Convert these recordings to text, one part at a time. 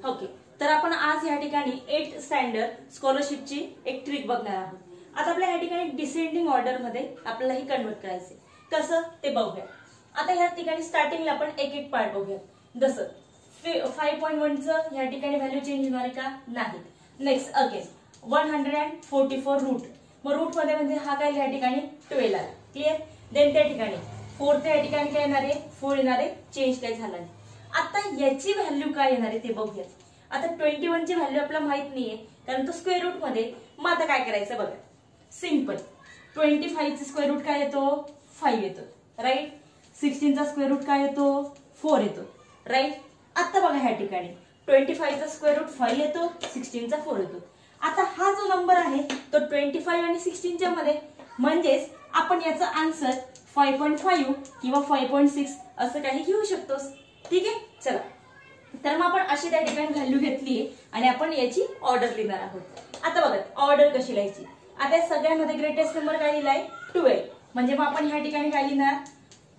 Okay, तर आपण आज या ठिकाणी 8th स्टँडर्ड स्कॉलरशिपची एक ट्रिक बघणार आहोत. आता आपल्या या ठिकाणी डिसेंडिंग ऑर्डर मध्ये आपल्याला हे कन्वर्ट करायचे. कसं ते बघूया. आता या ठिकाणी स्टार्टिंगला आपण एक एक पार्ट बघूया. जसं 5.1 चं या ठिकाणी व्हॅल्यू चेंज होणार का? नाही. Next again 144 root. मग रूट मध्ये म्हणजे हा काय या ठिकाणी 12 आहे. क्लिअर. देन त्या ठिकाणी 4 या ठिकाणी काय येणार आहे? 4 येणार आहे. चेंज काय झाला नाही. आता याची व्हॅल्यू काय येणार आहे ते बघूया. आता 21 ची व्हॅल्यू आपल्याला माहित नाहीये कारण तो स्क्वेअर रूट मध्ये. मग आता काय करायचं बघा. सिंपल 25 चा स्क्वेअर रूट काय येतो? 5 येतो. राईट. 16 चा स्क्वेअर रूट काय येतो? 4 येतो. राईट. आता बघा ह्या ठिकाणी 25 चा स्क्वेअर रूट 5 येतो, 16 चा 4 येतो. आता हा जो नंबर आहे तो 25 आणि 16 च्या मध्ये, म्हणजेच आपण याचा आन्सर 5.5 किंवा 5.6 असं काही घेऊ शकतो. ठीक आहे. चला, तर मग आपण अशी त्या ठिकाणी व्हॅल्यू घेतलीये आणि आपण याची ऑर्डर लिहिणार आहोत. आता बघा ऑर्डर कशी लिहायची. आता या सगळ्यांमध्ये ग्रेटेस्ट नंबर काय लिहिलाय? 12. म्हणजे मग आपण ह्या ठिकाणी काय लिहिणार?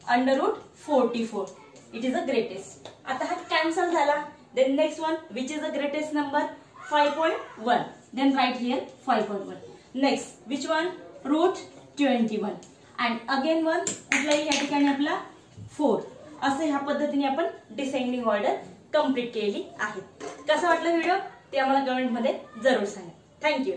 √44. It is a greatest. आता हा कॅन्सल झाला. Then next one which is the greatest number? 5.1. Then right here 5.1. Next which one? √21. And again one कुठलाही या ठिकाणी आपला 4. असं ह्या पद्धतीने आपण डिसेंडिंग ऑर्डर कंप्लीट केली आहे. कसा वाटला व्हिडिओ ते आम्हाला कमेंट मध्ये जरूर सांगा. थँक्यू.